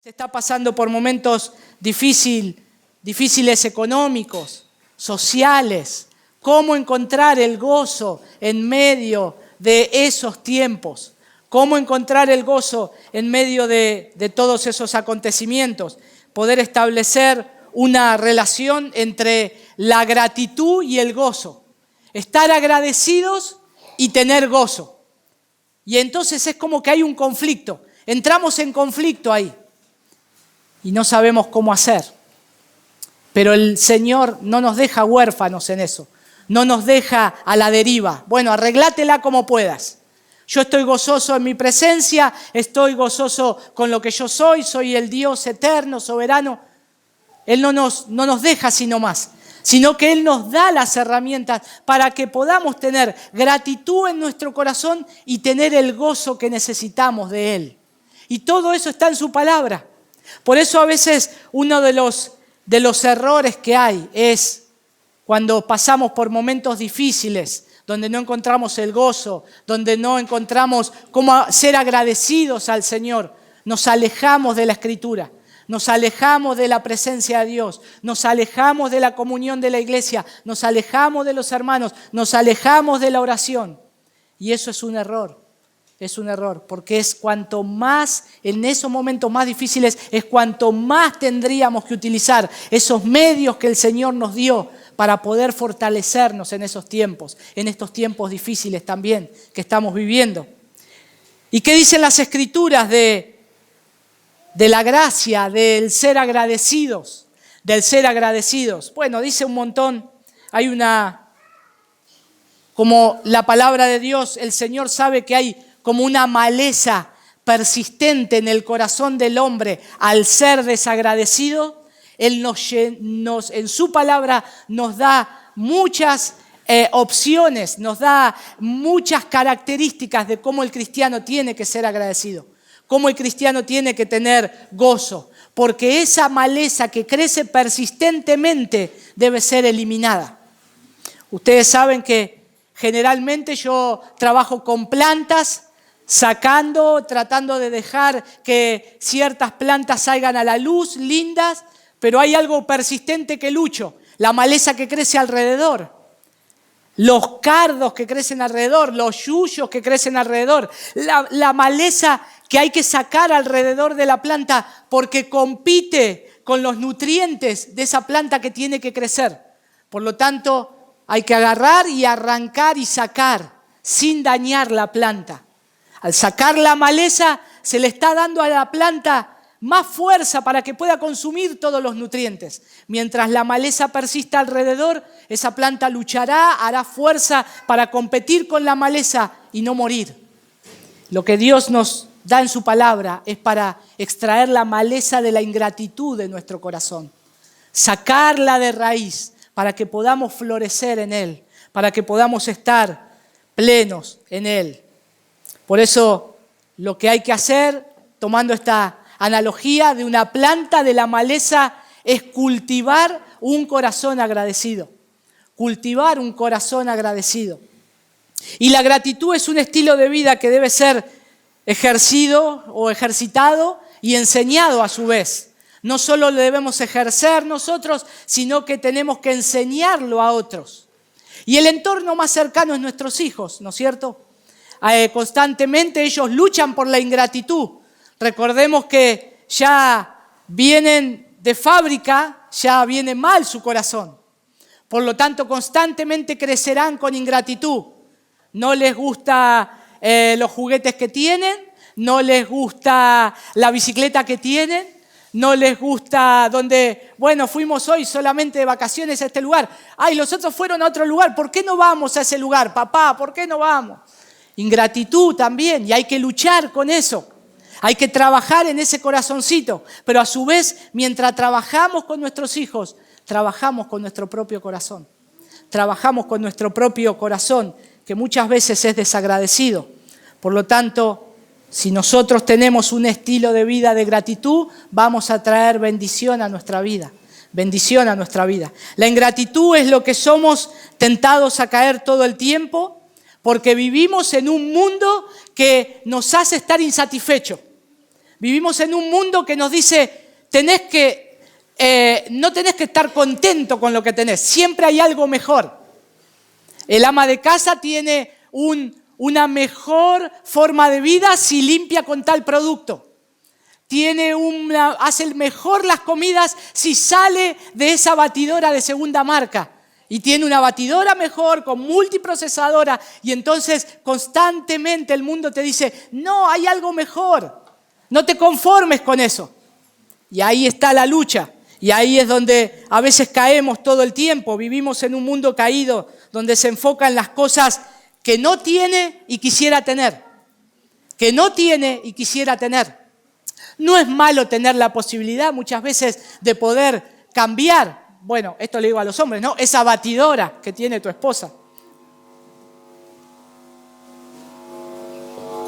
Se está pasando por momentos difíciles económicos, sociales. ¿Cómo encontrar el gozo en medio de esos tiempos? ¿Cómo encontrar el gozo en medio de todos esos acontecimientos? Poder establecer una relación entre la gratitud y el gozo. Estar agradecidos y tener gozo. Y entonces es como que hay un conflicto. Entramos en conflicto ahí. Y no sabemos cómo hacer. Pero el Señor no nos deja huérfanos en eso. No nos deja a la deriva. Bueno, arreglátela como puedas. Yo estoy gozoso en mi presencia, estoy gozoso con lo que yo soy el Dios eterno, soberano. Él no nos deja sino más, sino que Él nos da las herramientas para que podamos tener gratitud en nuestro corazón y tener el gozo que necesitamos de Él. Y todo eso está en su palabra. Por eso a veces uno de los errores que hay es cuando pasamos por momentos difíciles, donde no encontramos el gozo, donde no encontramos cómo ser agradecidos al Señor, nos alejamos de la Escritura, nos alejamos de la presencia de Dios, nos alejamos de la comunión de la iglesia, nos alejamos de los hermanos, nos alejamos de la oración. Y eso es un error. Es un error, porque es cuanto más, en esos momentos más difíciles, es cuanto más tendríamos que utilizar esos medios que el Señor nos dio para poder fortalecernos en esos tiempos, en estos tiempos difíciles también que estamos viviendo. ¿Y qué dicen las Escrituras de la gracia, del ser agradecidos, del ser agradecidos? Bueno, dice un montón, como la palabra de Dios, el Señor sabe que hay como una maleza persistente en el corazón del hombre al ser desagradecido. Él en su palabra nos da muchas opciones, nos da muchas características de cómo el cristiano tiene que ser agradecido, cómo el cristiano tiene que tener gozo, porque esa maleza que crece persistentemente debe ser eliminada. Ustedes saben que generalmente yo trabajo con plantas, tratando de dejar que ciertas plantas salgan a la luz, lindas, pero hay algo persistente que lucho, la maleza que crece alrededor, los cardos que crecen alrededor, los yuyos que crecen alrededor, la maleza que hay que sacar alrededor de la planta porque compite con los nutrientes de esa planta que tiene que crecer. Por lo tanto, hay que agarrar y arrancar y sacar sin dañar la planta. Al sacar la maleza, se le está dando a la planta más fuerza para que pueda consumir todos los nutrientes. Mientras la maleza persista alrededor, esa planta luchará, hará fuerza para competir con la maleza y no morir. Lo que Dios nos da en su palabra es para extraer la maleza de la ingratitud de nuestro corazón, sacarla de raíz para que podamos florecer en Él, para que podamos estar plenos en Él. Por eso lo que hay que hacer, tomando esta analogía de una planta de la maleza, es cultivar un corazón agradecido. Cultivar un corazón agradecido. Y la gratitud es un estilo de vida que debe ser ejercido o ejercitado y enseñado a su vez. No solo lo debemos ejercer nosotros, sino que tenemos que enseñarlo a otros. Y el entorno más cercano es nuestros hijos, ¿no es cierto? Constantemente ellos luchan por la ingratitud. Recordemos que ya vienen de fábrica, ya viene mal su corazón. Por lo tanto, constantemente crecerán con ingratitud. No les gusta los juguetes que tienen, no les gusta la bicicleta que tienen, no les gusta donde, bueno, fuimos hoy solamente de vacaciones a este lugar. Ay, los otros fueron a otro lugar, ¿por qué no vamos a ese lugar, papá? ¿Por qué no vamos? Ingratitud también, y hay que luchar con eso. Hay que trabajar en ese corazoncito, pero a su vez, mientras trabajamos con nuestros hijos, trabajamos con nuestro propio corazón. Trabajamos con nuestro propio corazón, que muchas veces es desagradecido. Por lo tanto, si nosotros tenemos un estilo de vida de gratitud, vamos a traer bendición a nuestra vida. Bendición a nuestra vida. La ingratitud es lo que somos tentados a caer todo el tiempo, porque vivimos en un mundo que nos hace estar insatisfechos. Vivimos en un mundo que nos dice, no tenés que estar contento con lo que tenés, siempre hay algo mejor. El ama de casa tiene una mejor forma de vida si limpia con tal producto. Hace mejor las comidas si sale de esa batidora de segunda marca. Y tiene una batidora mejor, con multiprocesadora. Y entonces constantemente el mundo te dice, no, hay algo mejor. No te conformes con eso. Y ahí está la lucha. Y ahí es donde a veces caemos todo el tiempo. Vivimos en un mundo caído, donde se enfoca en las cosas que no tiene y quisiera tener. Que no tiene y quisiera tener. No es malo tener la posibilidad muchas veces de poder cambiar. Bueno, esto le digo a los hombres, ¿no? Esa batidora que tiene tu esposa.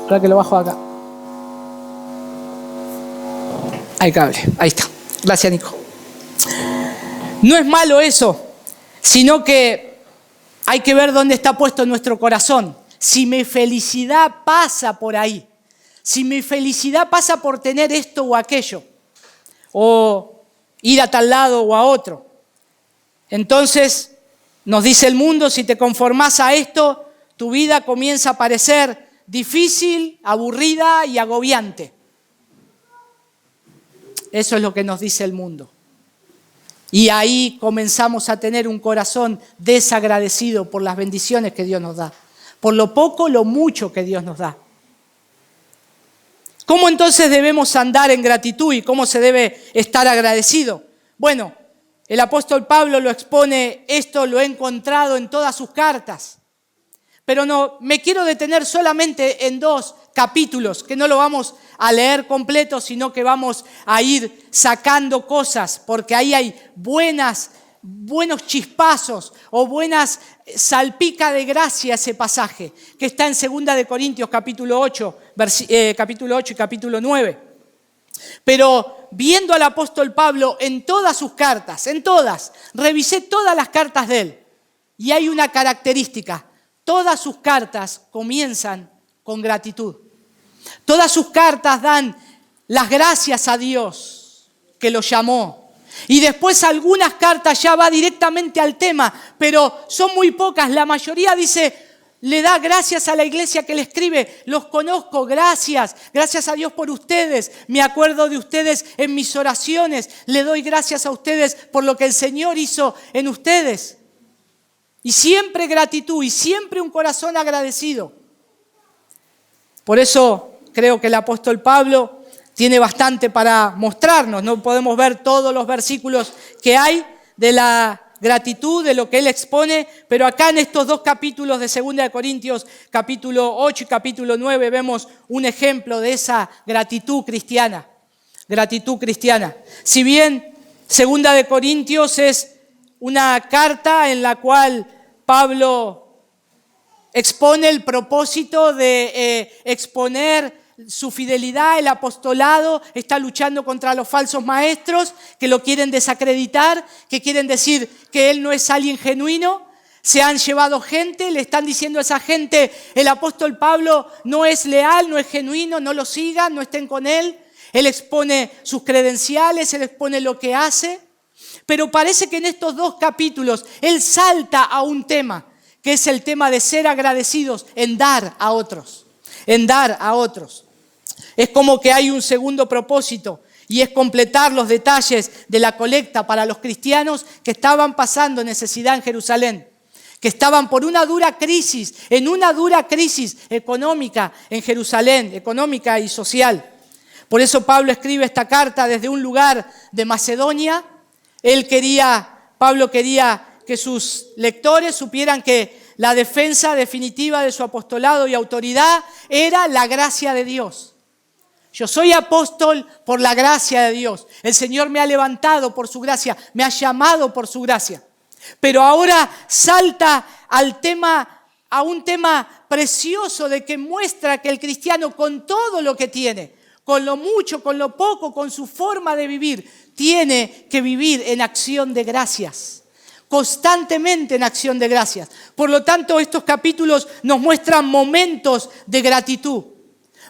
Ahora que lo bajo acá. Hay cable, ahí está. Gracias, Nico. No es malo eso, sino que hay que ver dónde está puesto nuestro corazón. Si mi felicidad pasa por ahí, si mi felicidad pasa por tener esto o aquello, o ir a tal lado o a otro. Entonces, nos dice el mundo, si te conformás a esto, tu vida comienza a parecer difícil, aburrida y agobiante. Eso es lo que nos dice el mundo. Y ahí comenzamos a tener un corazón desagradecido por las bendiciones que Dios nos da, por lo poco, lo mucho que Dios nos da. ¿Cómo entonces debemos andar en gratitud y cómo se debe estar agradecido? Bueno, el apóstol Pablo lo expone, esto lo he encontrado en todas sus cartas. Pero no, me quiero detener solamente en 2 capítulos, que no lo vamos a leer completo, sino que vamos a ir sacando cosas, porque ahí hay buenos chispazos o buenas salpica de gracia ese pasaje, que está en 2 de Corintios capítulo 8 y capítulo 9. Pero viendo al apóstol Pablo en todas sus cartas, en todas, revisé todas las cartas de él, y hay una característica: todas sus cartas comienzan con gratitud. Todas sus cartas dan las gracias a Dios que lo llamó. Y después algunas cartas ya va directamente al tema, pero son muy pocas. La mayoría dice, le da gracias a la iglesia que le escribe. Los conozco, gracias a Dios por ustedes. Me acuerdo de ustedes en mis oraciones. Le doy gracias a ustedes por lo que el Señor hizo en ustedes. Y siempre gratitud y siempre un corazón agradecido. Por eso creo que el apóstol Pablo tiene bastante para mostrarnos. No podemos ver todos los versículos que hay de la gratitud, de lo que él expone, pero acá en estos 2 capítulos de 2 de Corintios, capítulo 8 y capítulo 9, vemos un ejemplo de esa gratitud cristiana. Gratitud cristiana. Si bien 2 de Corintios es una carta en la cual Pablo expone el propósito de exponer su fidelidad, el apostolado, está luchando contra los falsos maestros que lo quieren desacreditar, que quieren decir que él no es alguien genuino. Se han llevado gente, le están diciendo a esa gente, el apóstol Pablo no es leal, no es genuino, no lo sigan, no estén con él. Él expone sus credenciales, él expone lo que hace. Pero parece que en estos 2 capítulos él salta a un tema, que es el tema de ser agradecidos en dar a otros. En dar a otros. Es como que hay un segundo propósito y es completar los detalles de la colecta para los cristianos que estaban pasando necesidad en Jerusalén, que estaban por una dura crisis económica en Jerusalén, económica y social. Por eso Pablo escribe esta carta desde un lugar de Macedonia. Pablo quería que sus lectores supieran que la defensa definitiva de su apostolado y autoridad era la gracia de Dios. Yo soy apóstol por la gracia de Dios. El Señor me ha levantado por su gracia, me ha llamado por su gracia. Pero ahora salta a un tema precioso de que muestra que el cristiano, con todo lo que tiene, con lo mucho, con lo poco, con su forma de vivir, tiene que vivir en acción de gracias. Constantemente en acción de gracias. Por lo tanto, estos capítulos nos muestran momentos de gratitud.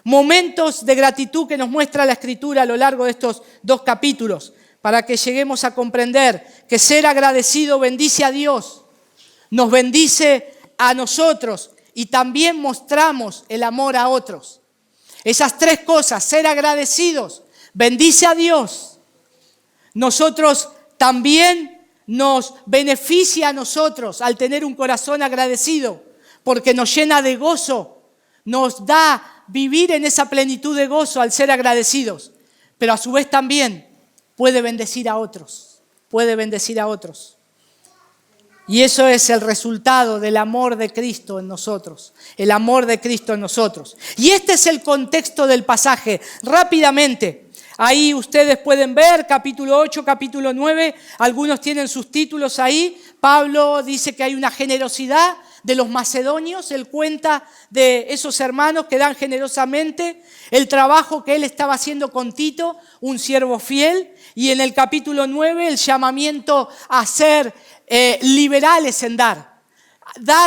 Momentos de gratitud que nos muestra la Escritura a lo largo de estos 2 capítulos, para que lleguemos a comprender que ser agradecido bendice a Dios, nos bendice a nosotros y también mostramos el amor a otros. Esas 3 cosas, ser agradecidos, bendice a Dios. Nosotros también nos beneficia a nosotros al tener un corazón agradecido, porque nos llena de gozo, nos da vivir en esa plenitud de gozo al ser agradecidos, pero a su vez también puede bendecir a otros, Y eso es el resultado del amor de Cristo en nosotros, el amor de Cristo en nosotros. Y este es el contexto del pasaje. Rápidamente, ahí ustedes pueden ver capítulo 8, capítulo 9, algunos tienen sus títulos ahí. Pablo dice que hay una generosidad de los macedonios, él cuenta de esos hermanos que dan generosamente, el trabajo que él estaba haciendo con Tito, un siervo fiel, y en el capítulo 9 el llamamiento a ser liberales en dar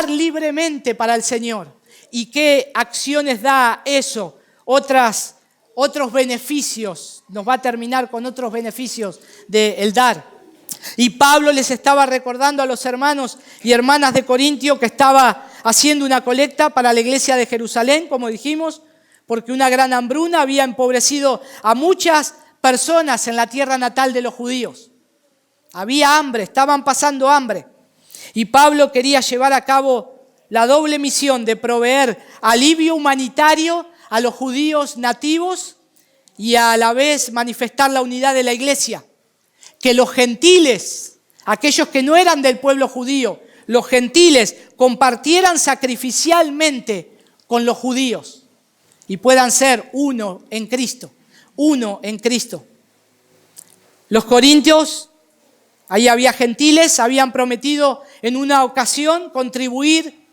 libremente para el Señor. ¿Y qué acciones da eso? Otros beneficios, nos va a terminar con otros beneficios del dar. Y Pablo les estaba recordando a los hermanos y hermanas de Corintio que estaba haciendo una colecta para la iglesia de Jerusalén, como dijimos, porque una gran hambruna había empobrecido a muchas personas en la tierra natal de los judíos. Había hambre, estaban pasando hambre. Y Pablo quería llevar a cabo la doble misión de proveer alivio humanitario a los judíos nativos y a la vez manifestar la unidad de la iglesia. Que los gentiles, aquellos que no eran del pueblo judío, los gentiles compartieran sacrificialmente con los judíos y puedan ser uno en Cristo. Los corintios, ahí había gentiles, habían prometido en una ocasión contribuir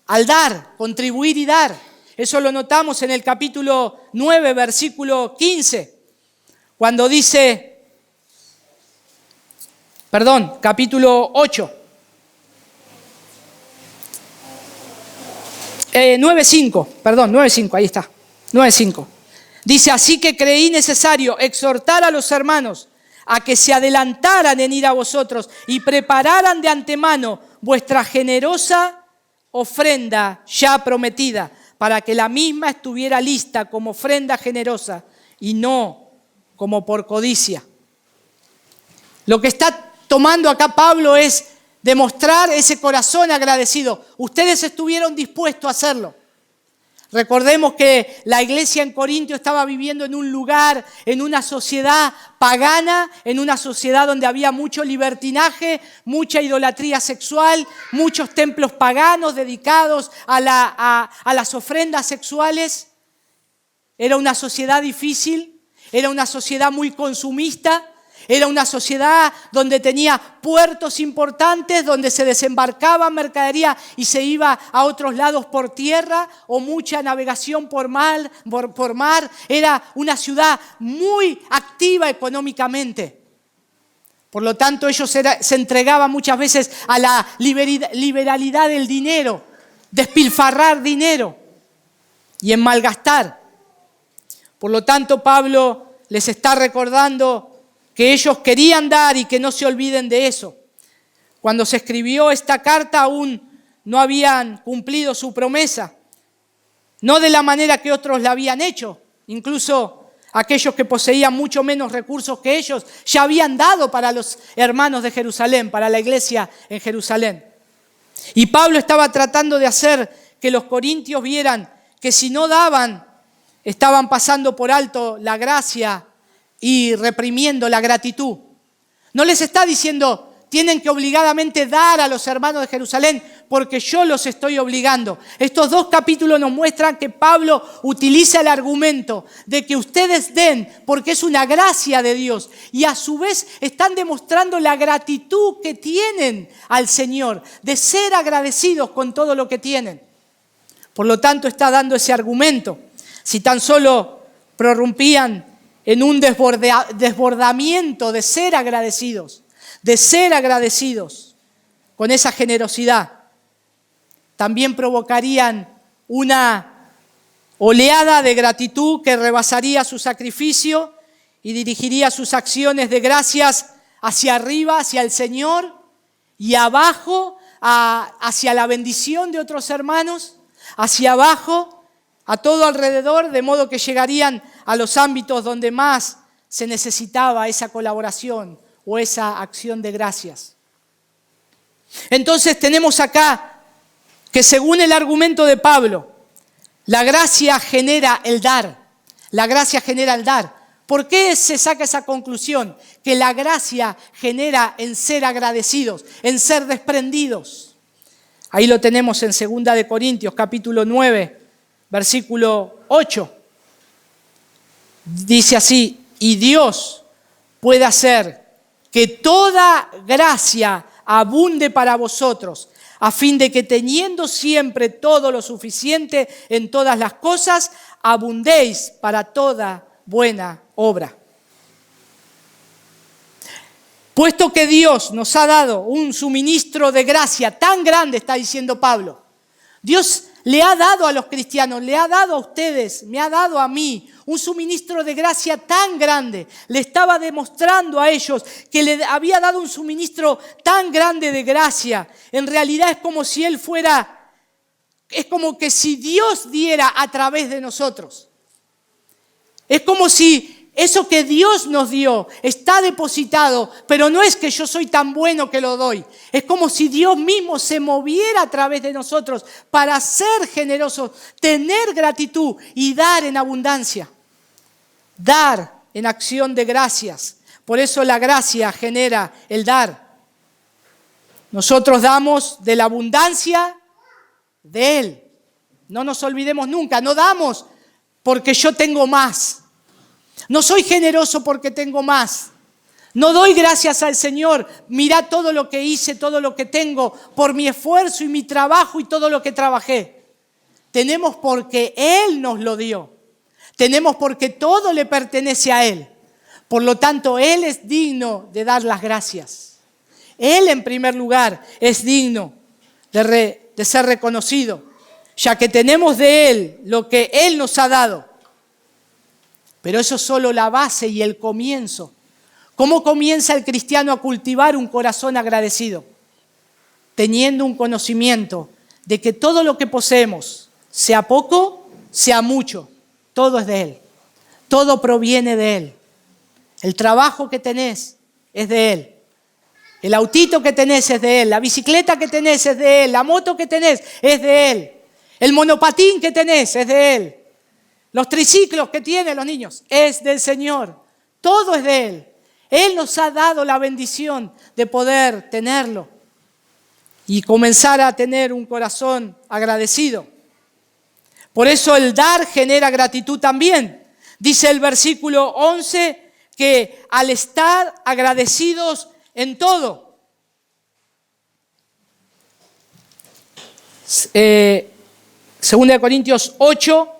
al dar, contribuir y dar. Eso lo notamos en el capítulo 9, versículo 15, cuando dice... capítulo 8. 9:5, ahí está. 9:5. Dice, así que creí necesario exhortar a los hermanos a que se adelantaran en ir a vosotros y prepararan de antemano vuestra generosa ofrenda ya prometida, para que la misma estuviera lista como ofrenda generosa y no como por codicia. Lo que está tomando acá Pablo es demostrar ese corazón agradecido. Ustedes estuvieron dispuestos a hacerlo. Recordemos que la iglesia en Corintio estaba viviendo en un lugar, en una sociedad pagana, en una sociedad donde había mucho libertinaje, mucha idolatría sexual, muchos templos paganos dedicados a las ofrendas sexuales. Era una sociedad difícil, era una sociedad muy consumista. Era una sociedad donde tenía puertos importantes, donde se desembarcaba mercadería y se iba a otros lados por tierra, o mucha navegación por mar. Era una ciudad muy activa económicamente. Por lo tanto, ellos se entregaban muchas veces a la liberalidad del dinero, despilfarrar dinero y en malgastar. Por lo tanto, Pablo les está recordando que ellos querían dar y que no se olviden de eso. Cuando se escribió esta carta aún no habían cumplido su promesa, no de la manera que otros la habían hecho. Incluso aquellos que poseían mucho menos recursos que ellos ya habían dado para los hermanos de Jerusalén, para la iglesia en Jerusalén. Y Pablo estaba tratando de hacer que los corintios vieran que si no daban, estaban pasando por alto la gracia y reprimiendo la gratitud. No les está diciendo, tienen que obligadamente dar a los hermanos de Jerusalén porque yo los estoy obligando. Estos 2 capítulos nos muestran que Pablo utiliza el argumento de que ustedes den porque es una gracia de Dios y a su vez están demostrando la gratitud que tienen al Señor, de ser agradecidos con todo lo que tienen. Por lo tanto, está dando ese argumento. Si tan solo prorrumpían en un desbordamiento de ser agradecidos con esa generosidad, también provocarían oleada de gratitud que rebasaría su sacrificio y dirigiría sus acciones de gracias hacia arriba, hacia el Señor, y abajo, hacia la bendición de otros hermanos, hacia abajo, a todo alrededor, de modo que llegarían a los ámbitos donde más se necesitaba esa colaboración o esa acción de gracias. Entonces tenemos acá que, según el argumento de Pablo, la gracia genera el dar. La gracia genera el dar. ¿Por qué se saca esa conclusión? Que la gracia genera en ser agradecidos, en ser desprendidos. Ahí lo tenemos en 2 de Corintios, capítulo 9, versículo 8. Dice así: y Dios puede hacer que toda gracia abunde para vosotros, a fin de que, teniendo siempre todo lo suficiente en todas las cosas, abundéis para toda buena obra. Puesto que Dios nos ha dado un suministro de gracia tan grande, está diciendo Pablo, Dios le ha dado a los cristianos, le ha dado a ustedes, me ha dado a mí un suministro de gracia tan grande. Le estaba demostrando a ellos que le había dado un suministro tan grande de gracia. En realidad es como si Él fuera, es como que si Dios diera a través de nosotros. Es como si eso que Dios nos dio está depositado, pero no es que yo soy tan bueno que lo doy. Es como si Dios mismo se moviera a través de nosotros para ser generosos, tener gratitud y dar en abundancia. Dar en acción de gracias. Por eso la gracia genera el dar. Nosotros damos de la abundancia de Él. No nos olvidemos nunca, no damos porque yo tengo más. No soy generoso porque tengo más. No doy gracias al Señor. Mirá todo lo que hice, todo lo que tengo, por mi esfuerzo y mi trabajo y todo lo que trabajé. Tenemos porque Él nos lo dio. Tenemos porque todo le pertenece a Él. Por lo tanto, Él es digno de dar las gracias. Él, en primer lugar, es digno de ser reconocido, ya que tenemos de Él lo que Él nos ha dado. Pero eso es solo la base y el comienzo. ¿Cómo comienza el cristiano a cultivar un corazón agradecido? Teniendo un conocimiento de que todo lo que poseemos, sea poco, sea mucho, todo es de Él. Todo proviene de Él. El trabajo que tenés es de Él. El autito que tenés es de Él. La bicicleta que tenés es de Él. La moto que tenés es de Él. El monopatín que tenés es de Él. Los triciclos que tienen los niños es del Señor. Todo es de Él. Él nos ha dado la bendición de poder tenerlo y comenzar a tener un corazón agradecido. Por eso el dar genera gratitud también. Dice el versículo 11 que al estar agradecidos en todo. 2 Corintios 8.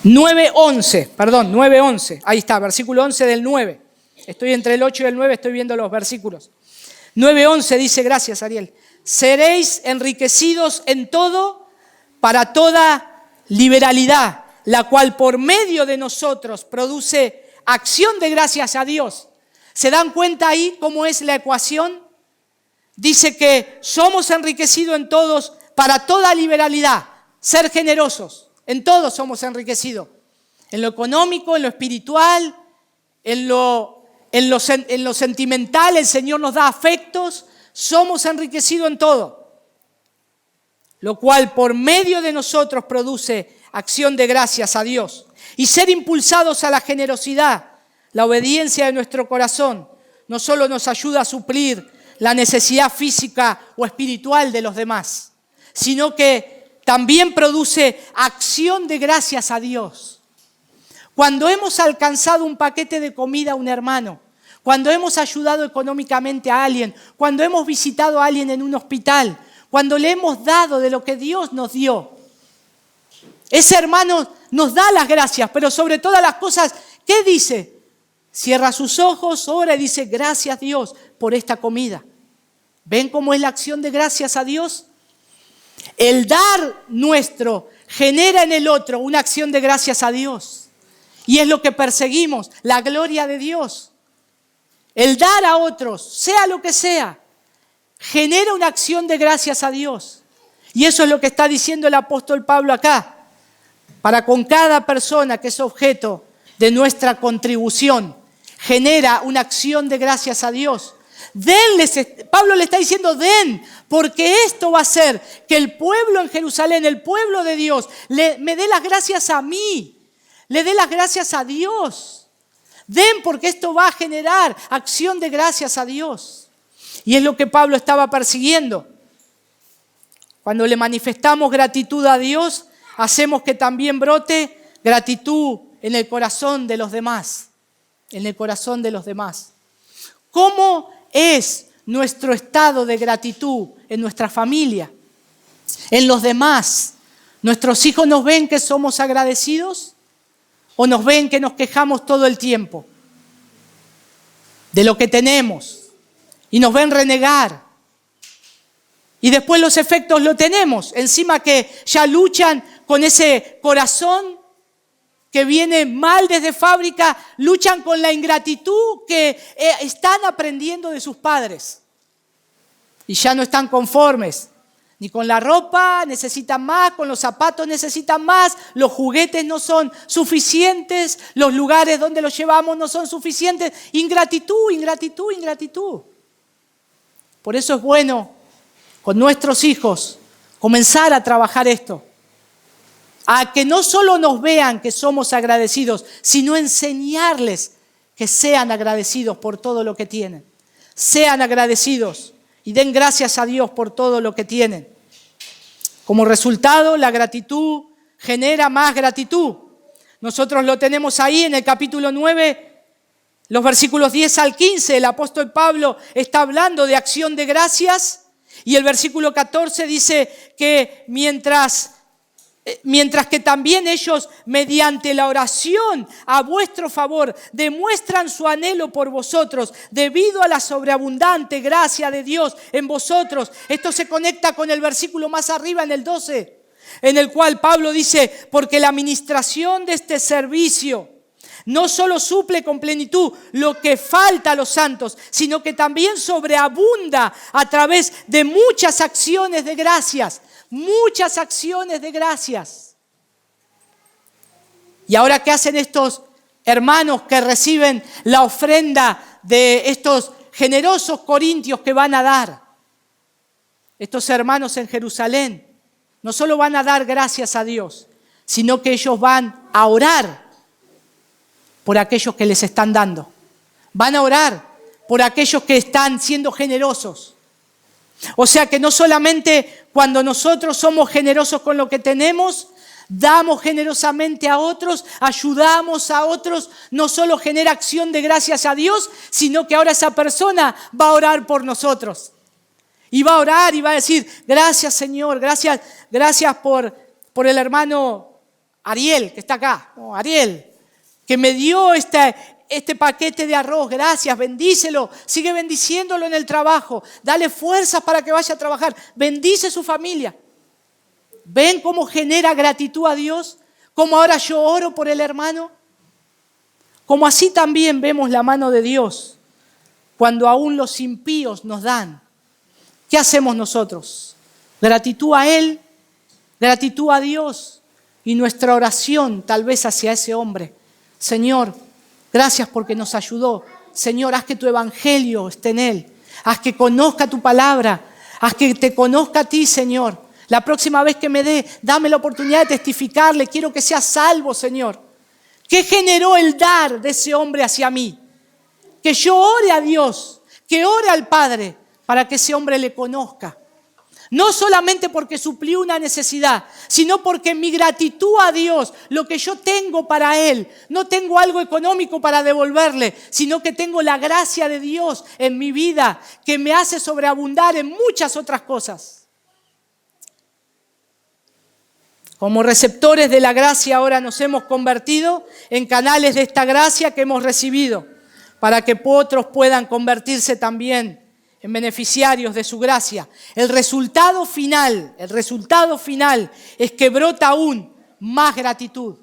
9:11, ahí está, versículo 11 del 9. Estoy entre el 8 y el 9, estoy viendo los versículos. 9:11 dice, gracias Ariel, seréis enriquecidos en todo para toda liberalidad, la cual por medio de nosotros produce acción de gracias a Dios. ¿Se dan cuenta ahí cómo es la ecuación? Dice que somos enriquecidos en todos para toda liberalidad, ser generosos. En todo somos enriquecidos, en lo económico, en lo espiritual, en lo sentimental. El Señor nos da afectos, somos enriquecidos en todo, lo cual por medio de nosotros produce acción de gracias a Dios. Y ser impulsados a la generosidad, la obediencia de nuestro corazón, no solo nos ayuda a suplir la necesidad física o espiritual de los demás, sino que también produce acción de gracias a Dios. Cuando hemos alcanzado un paquete de comida a un hermano, cuando hemos ayudado económicamente a alguien, cuando hemos visitado a alguien en un hospital, cuando le hemos dado de lo que Dios nos dio, ese hermano nos da las gracias, pero sobre todas las cosas, ¿qué dice? Cierra sus ojos, ora y dice, gracias Dios por esta comida. ¿Ven cómo es la acción de gracias a Dios? El dar nuestro genera en el otro una acción de gracias a Dios. Y es lo que perseguimos, la gloria de Dios. El dar a otros, sea lo que sea, genera una acción de gracias a Dios. Y eso es lo que está diciendo el apóstol Pablo acá. Para con cada persona que es objeto de nuestra contribución, genera una acción de gracias a Dios. Denles, Pablo le está diciendo, den, porque esto va a hacer que el pueblo en Jerusalén, el pueblo de Dios, me dé las gracias a mí, le dé las gracias a Dios. Den, porque esto va a generar acción de gracias a Dios. Y es lo que Pablo estaba persiguiendo. Cuando le manifestamos gratitud a Dios, hacemos que también brote gratitud en el corazón de los demás. En el corazón de los demás. ¿Cómo es nuestro estado de gratitud en nuestra familia? En los demás. ¿Nuestros hijos nos ven que somos agradecidos? ¿O nos ven que nos quejamos todo el tiempo de lo que tenemos? Y nos ven renegar. Y después los efectos lo tenemos. Encima que ya luchan con ese corazón que viene mal desde fábrica, luchan con la ingratitud que están aprendiendo de sus padres. Y ya no están conformes. Ni con la ropa necesitan más, con los zapatos necesitan más, los juguetes no son suficientes, los lugares donde los llevamos no son suficientes. Ingratitud, ingratitud, ingratitud. Por eso es bueno con nuestros hijos comenzar a trabajar esto. A que no solo nos vean que somos agradecidos, sino enseñarles que sean agradecidos por todo lo que tienen. Sean agradecidos y den gracias a Dios por todo lo que tienen. Como resultado, la gratitud genera más gratitud. Nosotros lo tenemos ahí en el capítulo 9, los versículos 10 al 15. El apóstol Pablo está hablando de acción de gracias. Y el versículo 14 dice que mientras que también ellos mediante la oración a vuestro favor demuestran su anhelo por vosotros debido a la sobreabundante gracia de Dios en vosotros. Esto se conecta con el versículo más arriba en el 12, en el cual Pablo dice, porque la administración de este servicio no solo suple con plenitud lo que falta a los santos, sino que también sobreabunda a través de muchas acciones de gracias. Muchas acciones de gracias. ¿Y ahora qué hacen estos hermanos que reciben la ofrenda de estos generosos corintios que van a dar? Estos hermanos en Jerusalén no solo van a dar gracias a Dios, sino que ellos van a orar por aquellos que les están dando. Van a orar por aquellos que están siendo generosos. O sea que no solamente cuando nosotros somos generosos con lo que tenemos, damos generosamente a otros, ayudamos a otros, no solo genera acción de gracias a Dios, sino que ahora esa persona va a orar por nosotros. Y va a orar y va a decir, gracias Señor, gracias por el hermano Ariel que está acá. No, Ariel, que me dio este paquete de arroz, gracias, bendícelo, sigue bendiciéndolo en el trabajo, dale fuerzas para que vaya a trabajar, bendice su familia. ¿Ven cómo genera gratitud a Dios? ¿Cómo ahora yo oro por el hermano? Como así también vemos la mano de Dios cuando aún los impíos nos dan. ¿Qué hacemos nosotros? Gratitud a Él, gratitud a Dios y nuestra oración tal vez hacia ese hombre. Señor, gracias porque nos ayudó. Señor, haz que tu evangelio esté en él. Haz que conozca tu palabra. Haz que te conozca a ti, Señor. La próxima vez que me dame la oportunidad de testificarle. Quiero que sea salvo, Señor. ¿Qué generó el dar de ese hombre hacia mí? Que yo ore a Dios, que ore al Padre para que ese hombre le conozca. No solamente porque suplió una necesidad, sino porque mi gratitud a Dios, lo que yo tengo para Él, no tengo algo económico para devolverle, sino que tengo la gracia de Dios en mi vida que me hace sobreabundar en muchas otras cosas. Como receptores de la gracia ahora nos hemos convertido en canales de esta gracia que hemos recibido para que otros puedan convertirse también en beneficiarios de su gracia. El resultado final es que brota aún más gratitud,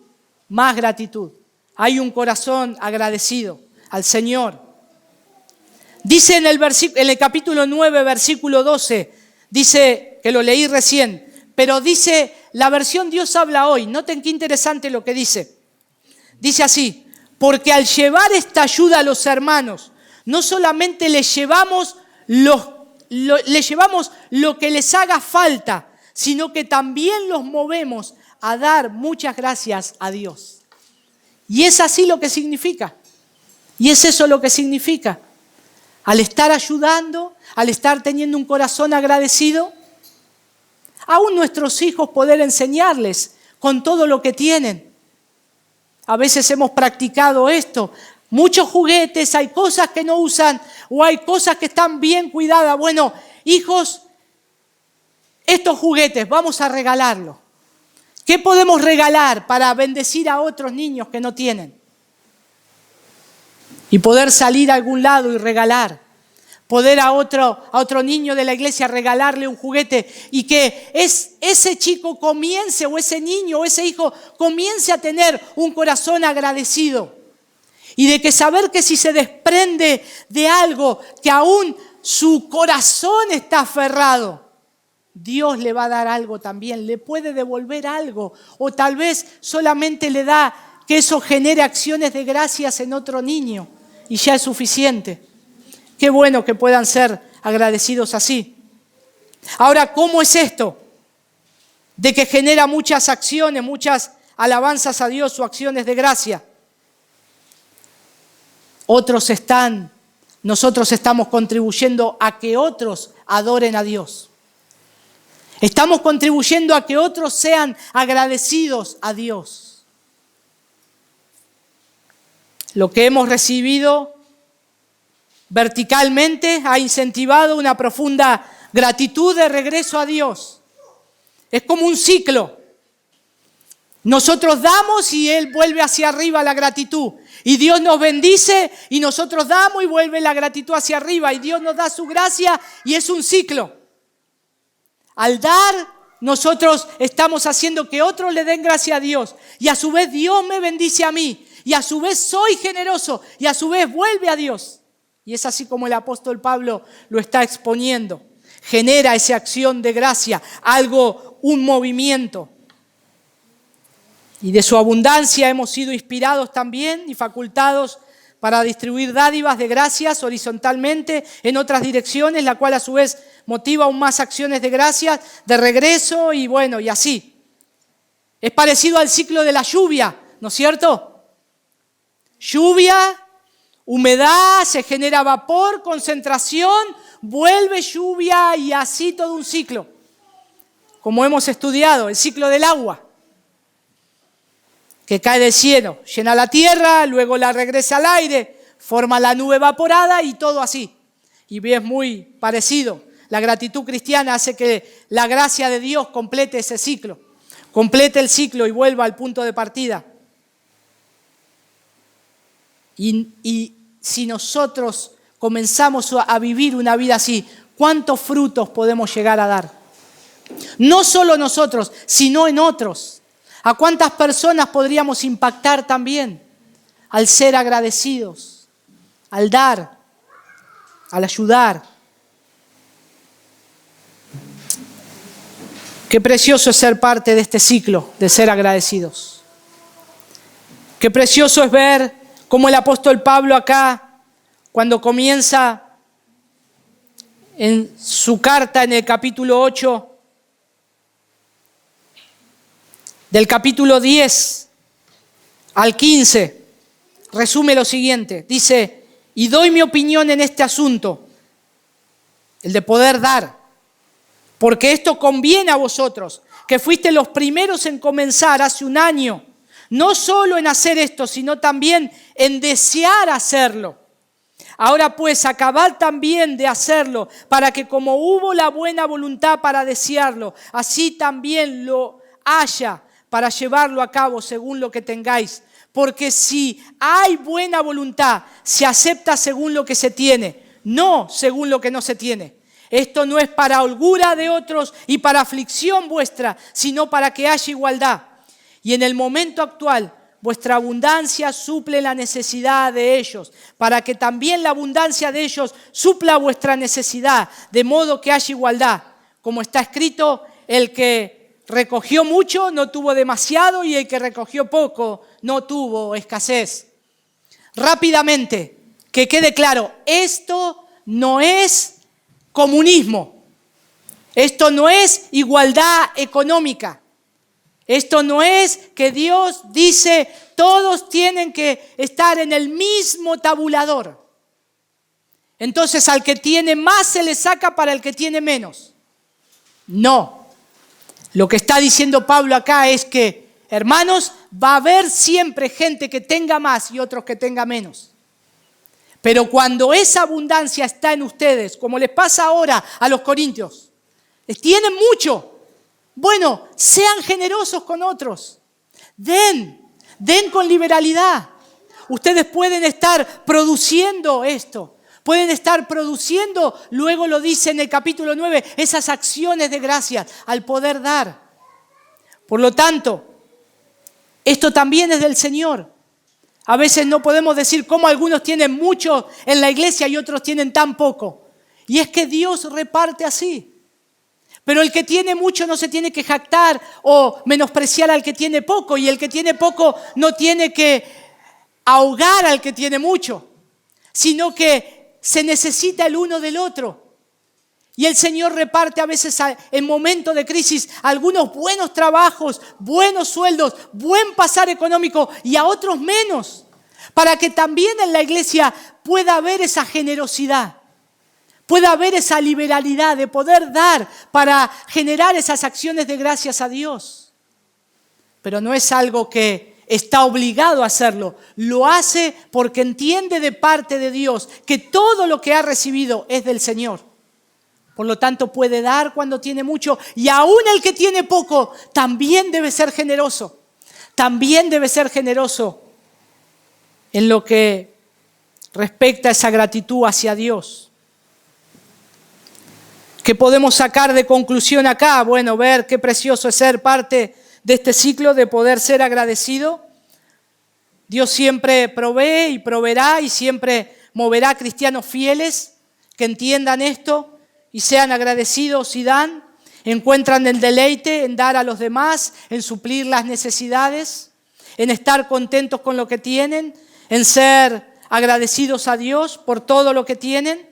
más gratitud. Hay un corazón agradecido al Señor. Dice en el capítulo 9, versículo 12, dice, que lo leí recién, pero dice, la versión Dios habla hoy, noten qué interesante lo que dice. Dice así, porque al llevar esta ayuda a los hermanos, no solamente les llevamos lo que les haga falta, sino que también los movemos a dar muchas gracias a Dios. Y es así lo que significa. Y es eso lo que significa. Al estar ayudando, al estar teniendo un corazón agradecido, aún nuestros hijos poder enseñarles con todo lo que tienen. A veces hemos practicado esto. Muchos juguetes, hay cosas que no usan o hay cosas que están bien cuidadas. Bueno, hijos, estos juguetes vamos a regalarlos. ¿Qué podemos regalar para bendecir a otros niños que no tienen? Y poder salir a algún lado y regalar. Poder a otro niño de la iglesia regalarle un juguete y que ese chico comience, o ese niño o ese hijo comience a tener un corazón agradecido. Y de que saber que si se desprende de algo que aún su corazón está aferrado, Dios le va a dar algo también, le puede devolver algo. O tal vez solamente le da que eso genere acciones de gracias en otro niño y ya es suficiente. Qué bueno que puedan ser agradecidos así. Ahora, ¿cómo es esto? De que genera muchas acciones, muchas alabanzas a Dios o acciones de gracia. Nosotros estamos contribuyendo a que otros adoren a Dios. Estamos contribuyendo a que otros sean agradecidos a Dios. Lo que hemos recibido verticalmente ha incentivado una profunda gratitud de regreso a Dios. Es como un ciclo. Nosotros damos y Él vuelve hacia arriba la gratitud. Y Dios nos bendice y nosotros damos y vuelve la gratitud hacia arriba. Y Dios nos da su gracia y es un ciclo. Al dar, nosotros estamos haciendo que otros le den gracia a Dios. Y a su vez Dios me bendice a mí. Y a su vez soy generoso. Y a su vez vuelve a Dios. Y es así como el apóstol Pablo lo está exponiendo. Genera esa acción de gracia, un movimiento. Y de su abundancia hemos sido inspirados también y facultados para distribuir dádivas de gracias horizontalmente en otras direcciones, la cual a su vez motiva aún más acciones de gracias, de regreso y bueno, y así. Es parecido al ciclo de la lluvia, ¿no es cierto? Lluvia, humedad, se genera vapor, concentración, vuelve lluvia y así todo un ciclo. Como hemos estudiado, el ciclo del agua, que cae del cielo, llena la tierra, luego la regresa al aire, forma la nube evaporada y todo así. Y es muy parecido. La gratitud cristiana hace que la gracia de Dios complete ese ciclo, complete el ciclo y vuelva al punto de partida. Y si nosotros comenzamos a vivir una vida así, ¿cuántos frutos podemos llegar a dar? No solo nosotros, sino en otros. ¿A cuántas personas podríamos impactar también al ser agradecidos, al dar, al ayudar? Qué precioso es ser parte de este ciclo de ser agradecidos. Qué precioso es ver cómo el apóstol Pablo acá, cuando comienza en su carta en el capítulo 8, del capítulo 10 al 15, resume lo siguiente. Dice, y doy mi opinión en este asunto, el de poder dar, porque esto conviene a vosotros, que fuiste los primeros en comenzar hace un año, no solo en hacer esto, sino también en desear hacerlo. Ahora pues, acabad también de hacerlo, para que como hubo la buena voluntad para desearlo, así también lo haya para llevarlo a cabo según lo que tengáis. Porque si hay buena voluntad, se acepta según lo que se tiene, no según lo que no se tiene. Esto no es para holgura de otros y para aflicción vuestra, sino para que haya igualdad. Y en el momento actual, vuestra abundancia suple la necesidad de ellos, para que también la abundancia de ellos supla vuestra necesidad, de modo que haya igualdad. Como está escrito, el que recogió mucho no tuvo demasiado y el que recogió poco no tuvo escasez. Rápidamente, que quede claro, esto no es comunismo, esto no es igualdad económica, esto no es que Dios dice todos tienen que estar en el mismo tabulador. Entonces al que tiene más se le saca para el que tiene menos. No, lo que está diciendo Pablo acá es que, hermanos, va a haber siempre gente que tenga más y otros que tenga menos. Pero cuando esa abundancia está en ustedes, como les pasa ahora a los corintios, tienen mucho. Bueno, sean generosos con otros. Den con liberalidad. Ustedes pueden estar produciendo esto. Pueden estar produciendo, luego lo dice en el capítulo 9, esas acciones de gracia al poder dar. Por lo tanto, esto también es del Señor. A veces no podemos decir cómo algunos tienen mucho en la iglesia y otros tienen tan poco. Y es que Dios reparte así. Pero el que tiene mucho no se tiene que jactar o menospreciar al que tiene poco. Y el que tiene poco no tiene que ahogar al que tiene mucho, sino que se necesita el uno del otro. Y el Señor reparte a veces en momentos de crisis algunos buenos trabajos, buenos sueldos, buen pasar económico y a otros menos, para que también en la iglesia pueda haber esa generosidad, pueda haber esa liberalidad de poder dar para generar esas acciones de gracias a Dios. Pero no es algo que está obligado a hacerlo, lo hace porque entiende de parte de Dios que todo lo que ha recibido es del Señor. Por lo tanto, puede dar cuando tiene mucho y aún el que tiene poco también debe ser generoso. También debe ser generoso en lo que respecta a esa gratitud hacia Dios. ¿Qué podemos sacar de conclusión acá? Bueno, ver qué precioso es ser parte de este ciclo de poder ser agradecido. Dios siempre provee y proveerá y siempre moverá cristianos fieles que entiendan esto y sean agradecidos y dan, encuentran el deleite en dar a los demás, en suplir las necesidades, en estar contentos con lo que tienen, en ser agradecidos a Dios por todo lo que tienen,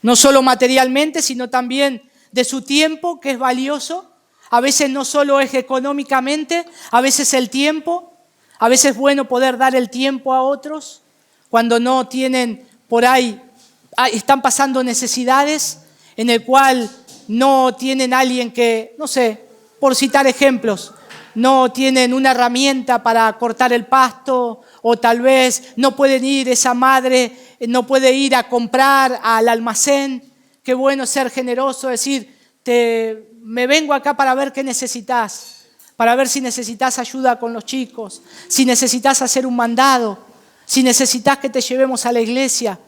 no solo materialmente, sino también de su tiempo, que es valioso. A veces no solo es económicamente, a veces el tiempo, a veces es bueno poder dar el tiempo a otros cuando no tienen por ahí, están pasando necesidades en el cual no tienen alguien que, no sé, por citar ejemplos, no tienen una herramienta para cortar el pasto o tal vez no pueden ir, esa madre no puede ir a comprar al almacén. Qué bueno ser generoso, decir, me vengo acá para ver qué necesitas, para ver si necesitas ayuda con los chicos, si necesitas hacer un mandado, si necesitas que te llevemos a la iglesia.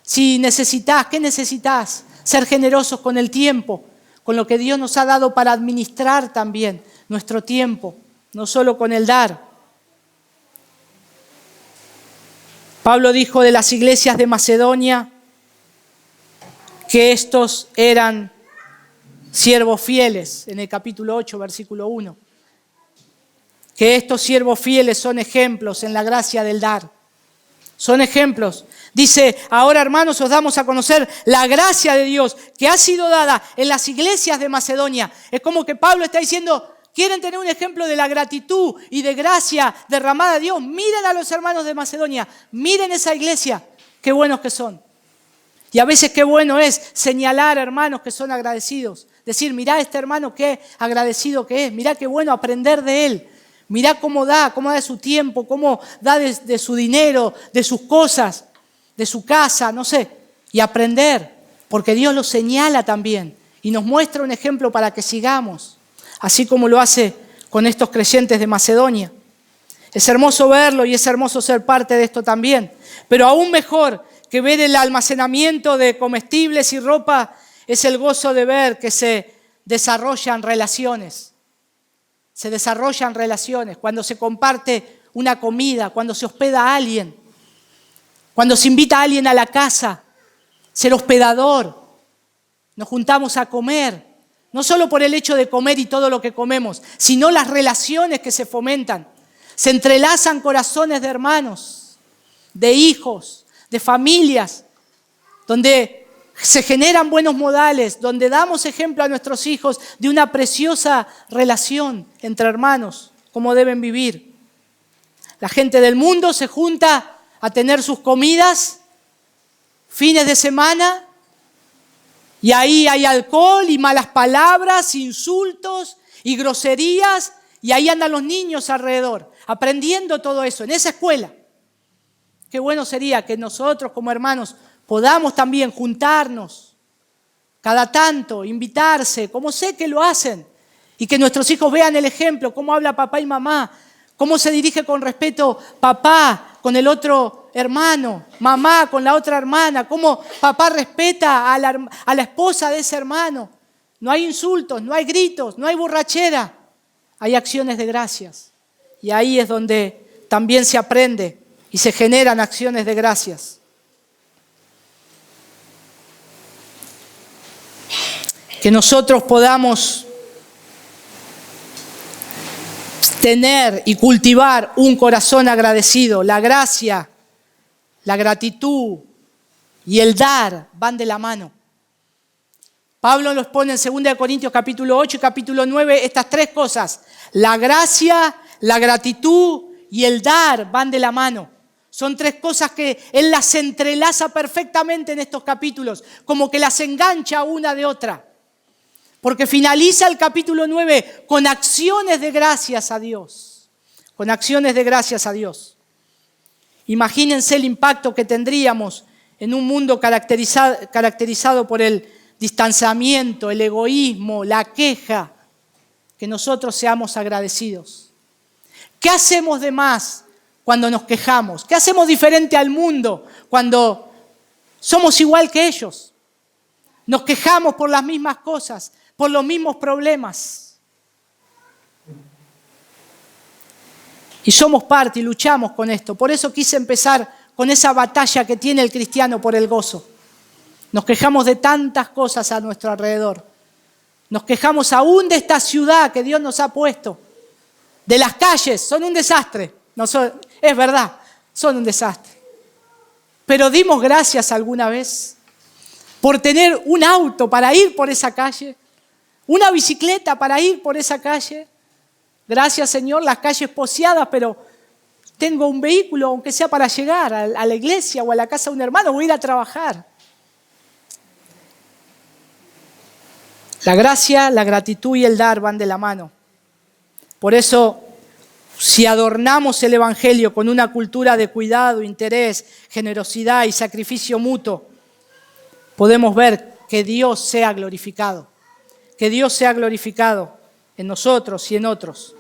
Si necesitas, ¿qué necesitas? Ser generosos con el tiempo, con lo que Dios nos ha dado para administrar también nuestro tiempo, no solo con el dar. Pablo dijo de las iglesias de Macedonia que estos eran siervos fieles, en el capítulo 8, versículo 1. Que estos siervos fieles son ejemplos en la gracia del dar. Son ejemplos. Dice, ahora hermanos os damos a conocer la gracia de Dios que ha sido dada en las iglesias de Macedonia. Es como que Pablo está diciendo, ¿quieren tener un ejemplo de la gratitud y de gracia derramada a Dios? Miren a los hermanos de Macedonia, miren esa iglesia, qué buenos que son. Y a veces qué bueno es señalar a hermanos que son agradecidos. Decir, mirá este hermano qué agradecido que es, mirá qué bueno aprender de él. Mirá cómo da de su tiempo, cómo da de su dinero, de sus cosas, de su casa, no sé. Y aprender, porque Dios lo señala también y nos muestra un ejemplo para que sigamos, así como lo hace con estos creyentes de Macedonia. Es hermoso verlo y es hermoso ser parte de esto también. Pero aún mejor que ver el almacenamiento de comestibles y ropa, es el gozo de ver que se desarrollan relaciones. Se desarrollan relaciones cuando se comparte una comida, cuando se hospeda a alguien, cuando se invita a alguien a la casa, ser hospedador. Nos juntamos a comer, no solo por el hecho de comer y todo lo que comemos, sino las relaciones que se fomentan. Se entrelazan corazones de hermanos, de hijos, de familias, donde se generan buenos modales, donde damos ejemplo a nuestros hijos de una preciosa relación entre hermanos, cómo deben vivir. La gente del mundo se junta a tener sus comidas, fines de semana, y ahí hay alcohol y malas palabras, insultos y groserías, y ahí andan los niños alrededor, aprendiendo todo eso en esa escuela. Qué bueno sería que nosotros como hermanos podamos también juntarnos cada tanto, invitarse, como sé que lo hacen, y que nuestros hijos vean el ejemplo, cómo habla papá y mamá, cómo se dirige con respeto papá con el otro hermano, mamá con la otra hermana, cómo papá respeta a la esposa de ese hermano. No hay insultos, no hay gritos, no hay borrachera, hay acciones de gracias. Y ahí es donde también se aprende y se generan acciones de gracias. Que nosotros podamos tener y cultivar un corazón agradecido. La gracia, la gratitud y el dar van de la mano. Pablo nos pone en 2 Corintios capítulo 8 y capítulo 9 estas tres cosas. La gracia, la gratitud y el dar van de la mano. Son tres cosas que él las entrelaza perfectamente en estos capítulos, como que las engancha una de otra. Porque finaliza el capítulo 9 con acciones de gracias a Dios. Con acciones de gracias a Dios. Imagínense el impacto que tendríamos en un mundo caracterizado por el distanciamiento, el egoísmo, la queja, que nosotros seamos agradecidos. ¿Qué hacemos de más cuando nos quejamos? ¿Qué hacemos diferente al mundo cuando somos igual que ellos? Nos quejamos por las mismas cosas, por los mismos problemas. Y somos parte y luchamos con esto. Por eso quise empezar con esa batalla que tiene el cristiano por el gozo. Nos quejamos de tantas cosas a nuestro alrededor. Nos quejamos aún de esta ciudad que Dios nos ha puesto. De las calles, son un desastre. Es verdad, son un desastre. Pero dimos gracias alguna vez por tener un auto para ir por esa calle, una bicicleta para ir por esa calle. Gracias, Señor, las calles poseadas, pero tengo un vehículo, aunque sea para llegar a la iglesia o a la casa de un hermano, voy a ir a trabajar. La gracia, la gratitud y el dar van de la mano. Por eso, si adornamos el Evangelio con una cultura de cuidado, interés, generosidad y sacrificio mutuo, podemos ver que Dios sea glorificado. Que Dios sea glorificado en nosotros y en otros.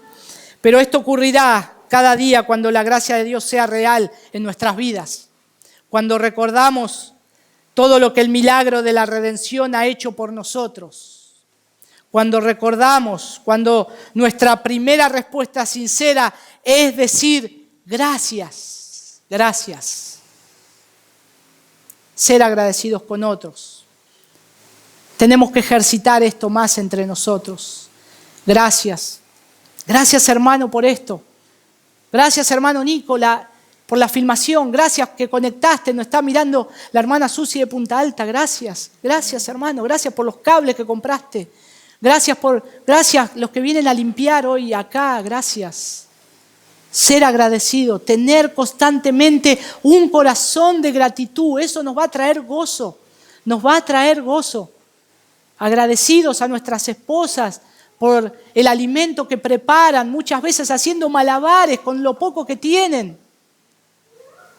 Pero esto ocurrirá cada día cuando la gracia de Dios sea real en nuestras vidas. Cuando recordamos todo lo que el milagro de la redención ha hecho por nosotros. Cuando recordamos, cuando nuestra primera respuesta sincera es decir gracias, gracias. Ser agradecidos con otros. Tenemos que ejercitar esto más entre nosotros. Gracias. Gracias, hermano, por esto. Gracias, hermano Nico, por la filmación. Gracias que conectaste. Nos está mirando la hermana Susi de Punta Alta. Gracias. Gracias, hermano. Gracias por los cables que compraste. Gracias los que vienen a limpiar hoy acá. Gracias. Ser agradecido, tener constantemente un corazón de gratitud. Eso nos va a traer gozo. Nos va a traer gozo. Agradecidos a nuestras esposas por el alimento que preparan, muchas veces haciendo malabares con lo poco que tienen.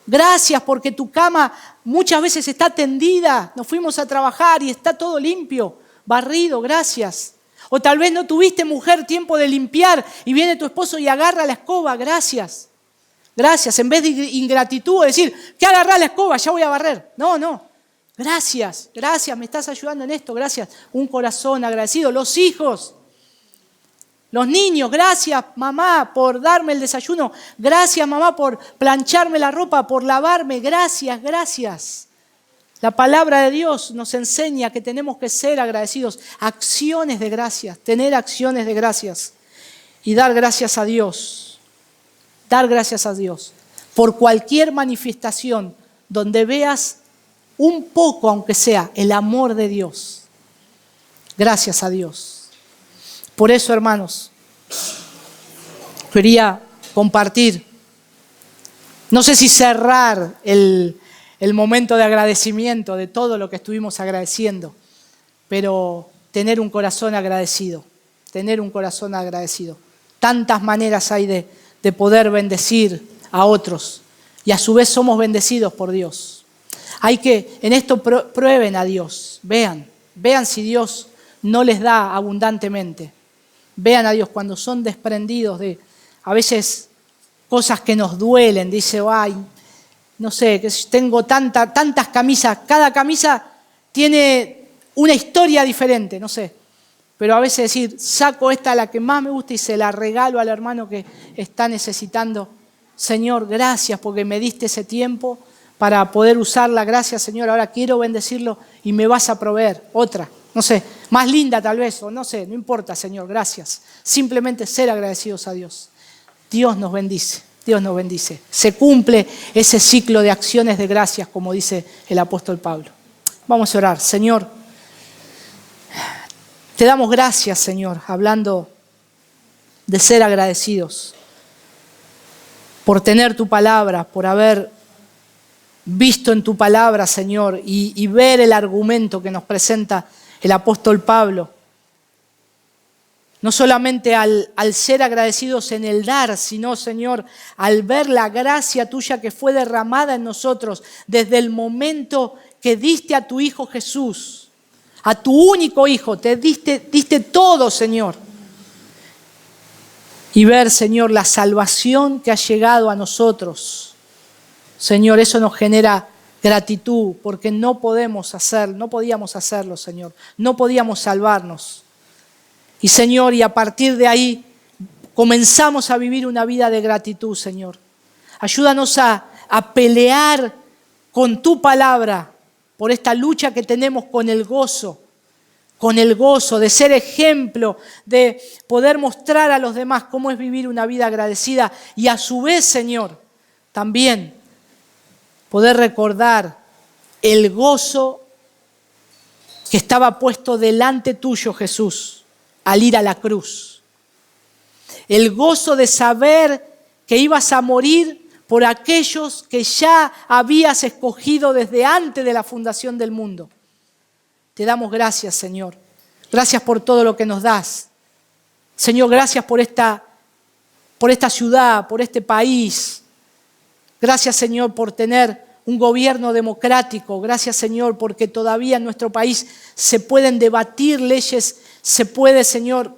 Gracias porque tu cama muchas veces está tendida, nos fuimos a trabajar y está todo limpio, barrido, gracias. O tal vez no tuviste, mujer, tiempo de limpiar y viene tu esposo y agarra la escoba, gracias. Gracias, en vez de ingratitud, decir, que agarrá la escoba, ya voy a barrer. No. Gracias, me estás ayudando en esto, gracias. Un corazón agradecido. Los hijos, los niños, gracias mamá por darme el desayuno. Gracias mamá por plancharme la ropa, por lavarme. Gracias. La palabra de Dios nos enseña que tenemos que ser agradecidos. Acciones de gracias, tener acciones de gracias. Y dar gracias a Dios. Dar gracias a Dios por cualquier manifestación donde veas un poco, aunque sea, el amor de Dios. Gracias a Dios. Por eso, hermanos, quería compartir, no sé si cerrar el momento de agradecimiento de todo lo que estuvimos agradeciendo, pero tener un corazón agradecido, Tantas maneras hay de poder bendecir a otros y a su vez somos bendecidos por Dios. Hay que, en esto prueben a Dios, vean si Dios no les da abundantemente. Vean a Dios cuando son desprendidos de a veces cosas que nos duelen. Dice, ay, no sé, que tengo tantas camisas, cada camisa tiene una historia diferente, no sé. Pero a veces decir, saco esta, la que más me gusta, y se la regalo al hermano que está necesitando. Señor, gracias porque me diste ese tiempo para poder usarla. Gracias, Señor, ahora quiero bendecirlo y me vas a proveer otra, no sé, más linda tal vez, o no sé, no importa, Señor, gracias. Simplemente ser agradecidos a Dios. Dios nos bendice. Se cumple ese ciclo de acciones de gracias, como dice el apóstol Pablo. Vamos a orar. Señor, te damos gracias, Señor, hablando de ser agradecidos, por tener tu palabra, por haber visto en tu palabra, Señor, y ver el argumento que nos presenta el apóstol Pablo. No solamente al ser agradecidos en el dar, sino, Señor, al ver la gracia tuya que fue derramada en nosotros desde el momento que diste a tu Hijo Jesús, a tu único Hijo, te diste todo, Señor. Y ver, Señor, la salvación que ha llegado a nosotros. Señor, eso nos genera gratitud porque no podíamos hacerlo, Señor. No podíamos salvarnos. Y Señor, y a partir de ahí comenzamos a vivir una vida de gratitud, Señor. Ayúdanos a pelear con tu palabra por esta lucha que tenemos con el gozo de ser ejemplo, de poder mostrar a los demás cómo es vivir una vida agradecida y a su vez, Señor, también poder recordar el gozo que estaba puesto delante tuyo, Jesús, al ir a la cruz. El gozo de saber que ibas a morir por aquellos que ya habías escogido desde antes de la fundación del mundo. Te damos gracias, Señor. Gracias por todo lo que nos das. Señor, gracias por esta ciudad, por este país. Gracias, Señor, por tener un gobierno democrático. Gracias, Señor, porque todavía en nuestro país se pueden debatir leyes, se puede, Señor,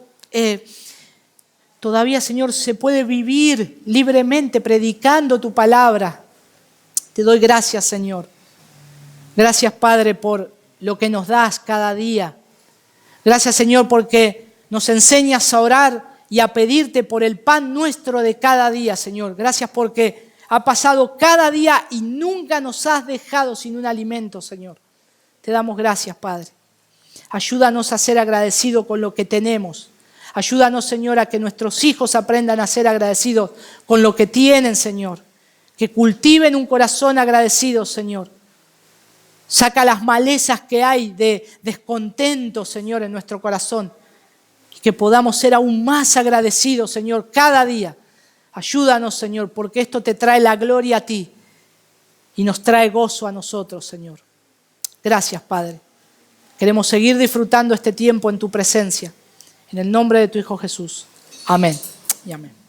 todavía, Señor, se puede vivir libremente predicando tu palabra. Te doy gracias, Señor. Gracias, Padre, por lo que nos das cada día. Gracias, Señor, porque nos enseñas a orar y a pedirte por el pan nuestro de cada día, Señor. Gracias porque ha pasado cada día y nunca nos has dejado sin un alimento, Señor. Te damos gracias, Padre. Ayúdanos a ser agradecidos con lo que tenemos. Ayúdanos, Señor, a que nuestros hijos aprendan a ser agradecidos con lo que tienen, Señor. Que cultiven un corazón agradecido, Señor. Saca las malezas que hay de descontento, Señor, en nuestro corazón. Y que podamos ser aún más agradecidos, Señor, cada día. Ayúdanos, Señor, porque esto te trae la gloria a ti y nos trae gozo a nosotros, Señor. Gracias, Padre. Queremos seguir disfrutando este tiempo en tu presencia. En el nombre de tu Hijo Jesús. Amén y amén.